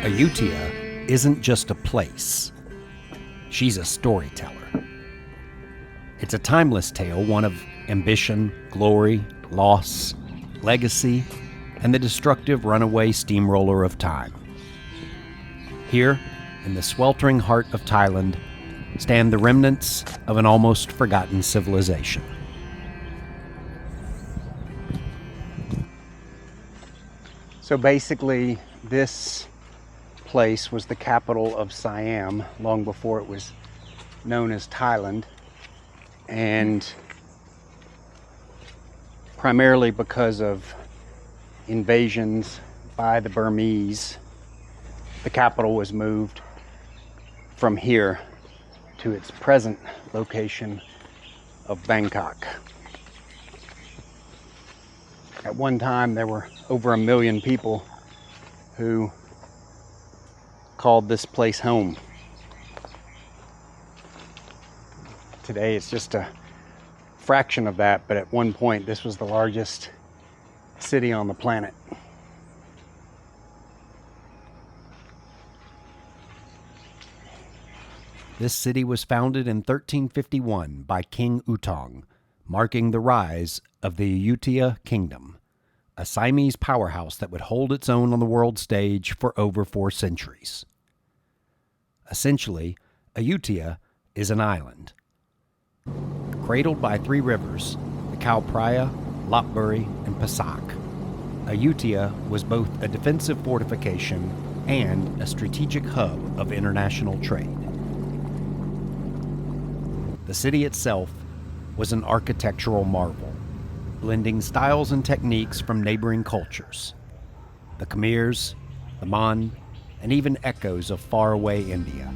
Ayutthaya isn't just a place. She's a storyteller. It's a timeless tale, one of ambition, glory, loss, legacy, and the destructive runaway steamroller of time. Here, in the sweltering heart of Thailand, stand the remnants of an almost forgotten civilization. So basically, this place was the capital of Siam long before it was known as Thailand, and primarily because of invasions by the Burmese, the capital was moved from here to its present location of Bangkok. At one time, there were over 1 million people who called this place home. Today, it's just a fraction of that, but at one point, this was the largest city on the planet. This city was founded in 1351 by King Utong, marking the rise of the Ayutthaya Kingdom, a Siamese powerhouse that would hold its own on the world stage for over 4 centuries. Essentially, Ayutthaya is an island. Cradled by 3 rivers, the Khao Phraya, Lopburi, and Pasak, Ayutthaya was both a defensive fortification and a strategic hub of international trade. The city itself was an architectural marvel, blending styles and techniques from neighboring cultures, the Khmers, the Mon, and even echoes of faraway India.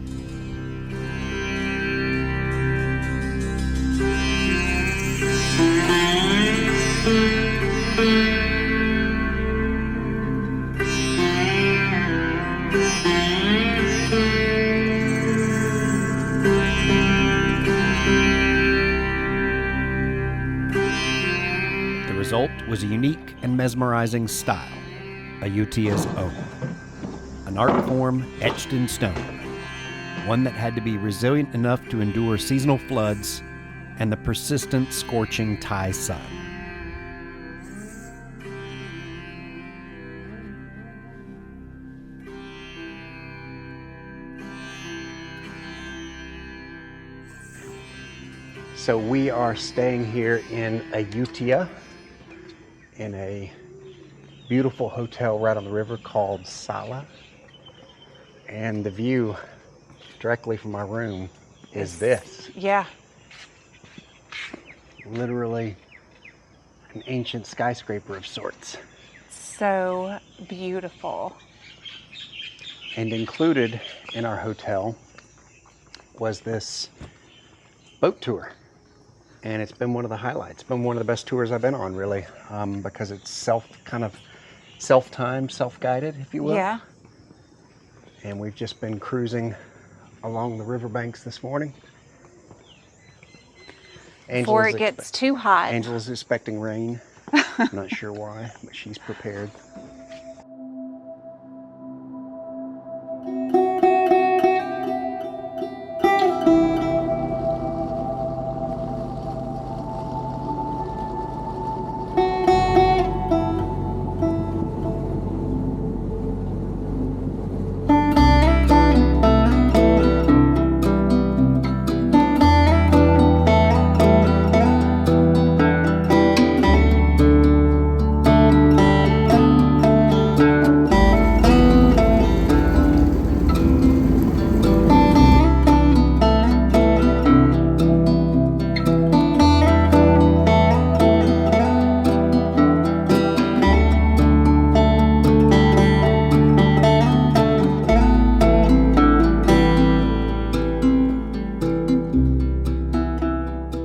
The result was a unique and mesmerizing style, Ayutthaya's own. An art form etched in stone, one that had to be resilient enough to endure seasonal floods and the persistent scorching Thai sun. So we are staying here in Ayutthaya in a beautiful hotel right on the river called Sala. And the view directly from our room is this. Yeah. Literally an ancient skyscraper of sorts. So beautiful. And included in our hotel was this boat tour. And it's been one of the highlights. It's been one of the best tours I've been on, really, because it's self-timed, self-guided, if you will. Yeah. And we've just been cruising along the riverbanks this morning. Before it gets too hot. Angela's expecting rain. I'm not sure why, but she's prepared.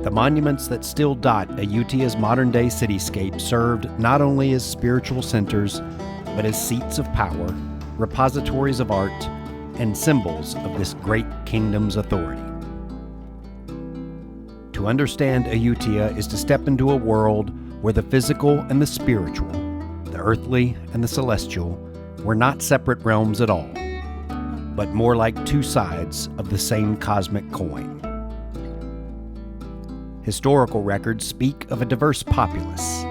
The monuments that still dot Ayutthaya's modern-day cityscape served not only as spiritual centers, but as seats of power, repositories of art, and symbols of this great kingdom's authority. To understand Ayutthaya is to step into a world where the physical and the spiritual, the earthly and the celestial, were not separate realms at all, but more like two sides of the same cosmic coin. Historical records speak of a diverse populace: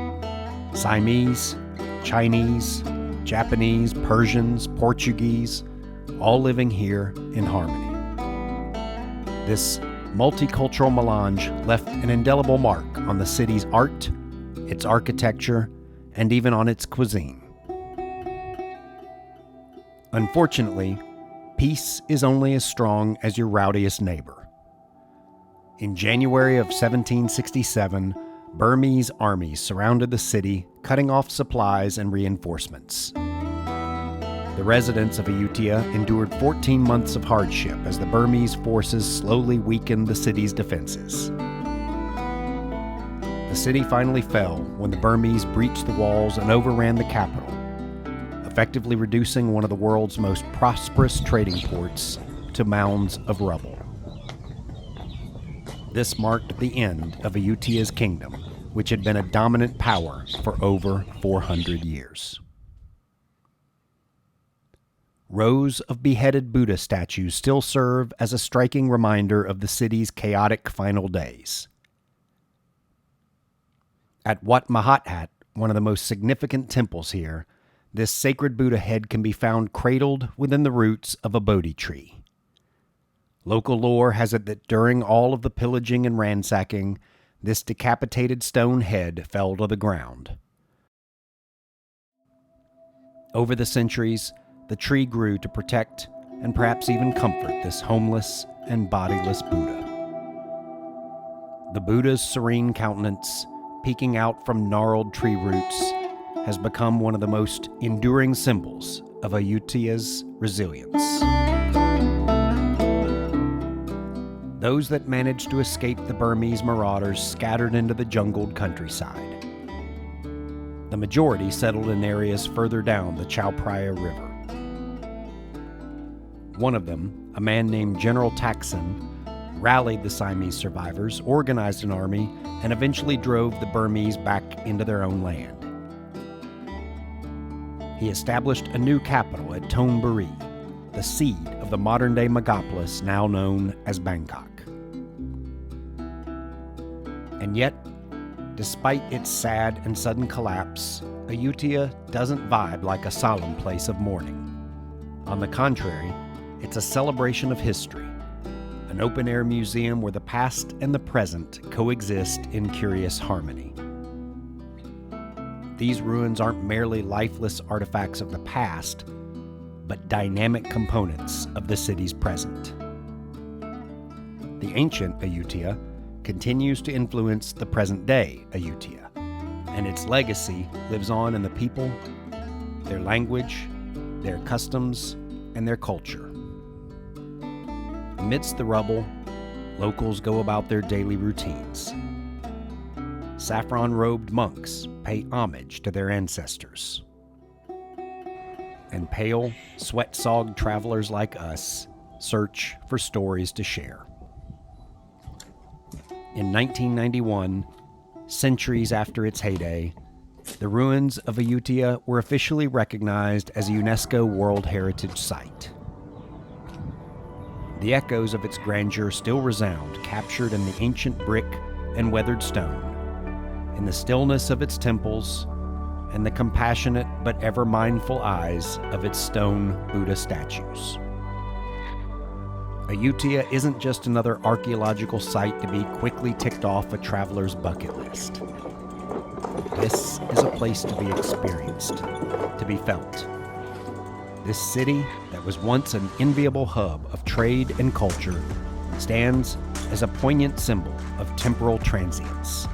Siamese, Chinese, Japanese, Persians, Portuguese, all living here in harmony. This multicultural melange left an indelible mark on the city's art, its architecture, and even on its cuisine. Unfortunately, peace is only as strong as your rowdiest neighbor. In January of 1767, Burmese armies surrounded the city, cutting off supplies and reinforcements. The residents of Ayutthaya endured 14 months of hardship as the Burmese forces slowly weakened the city's defenses. The city finally fell when the Burmese breached the walls and overran the capital, effectively reducing one of the world's most prosperous trading ports to mounds of rubble. This marked the end of Ayutthaya's kingdom, which had been a dominant power for over 400 years. Rows of beheaded Buddha statues still serve as a striking reminder of the city's chaotic final days. At Wat Mahathat, one of the most significant temples here, this sacred Buddha head can be found cradled within the roots of a Bodhi tree. Local lore has it that during all of the pillaging and ransacking, this decapitated stone head fell to the ground. Over the centuries, the tree grew to protect and perhaps even comfort this homeless and bodiless Buddha. The Buddha's serene countenance, peeking out from gnarled tree roots, has become one of the most enduring symbols of Ayutthaya's resilience. Those that managed to escape the Burmese marauders scattered into the jungled countryside. The majority settled in areas further down the Chao Phraya River. One of them, a man named General Taksin, rallied the Siamese survivors, organized an army, and eventually drove the Burmese back into their own land. He established a new capital at Thonburi, the seed of the modern-day megapolis now known as Bangkok. And yet, despite its sad and sudden collapse, Ayutthaya doesn't vibe like a solemn place of mourning. On the contrary, it's a celebration of history, an open-air museum where the past and the present coexist in curious harmony. These ruins aren't merely lifeless artifacts of the past, but dynamic components of the city's present. The ancient Ayutthaya continues to influence the present-day Ayutthaya, and its legacy lives on in the people, their language, their customs, and their culture. Amidst the rubble, locals go about their daily routines. Saffron-robed monks pay homage to their ancestors. And pale, sweat-sogged travelers like us search for stories to share. In 1991, centuries after its heyday, the ruins of Ayutthaya were officially recognized as a UNESCO World Heritage Site. The echoes of its grandeur still resound, captured in the ancient brick and weathered stone, in the stillness of its temples, and the compassionate but ever mindful eyes of its stone Buddha statues. Ayutthaya isn't just another archaeological site to be quickly ticked off a traveler's bucket list. This is a place to be experienced, to be felt. This city that was once an enviable hub of trade and culture stands as a poignant symbol of temporal transience,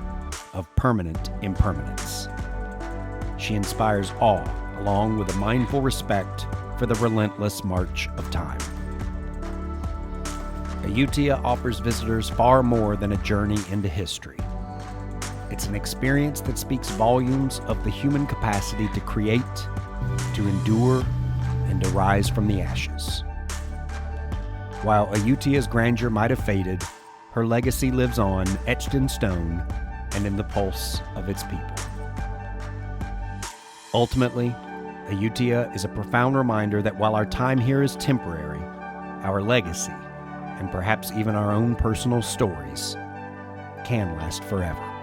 of permanent impermanence. She inspires awe along with a mindful respect for the relentless march of time. Ayutthaya offers visitors far more than a journey into history. It's an experience that speaks volumes of the human capacity to create, to endure, and to rise from the ashes. While Ayutthaya's grandeur might have faded, her legacy lives on, etched in stone, and in the pulse of its people. Ultimately, Ayutthaya is a profound reminder that while our time here is temporary, our legacy, and perhaps even our own personal stories, can last forever.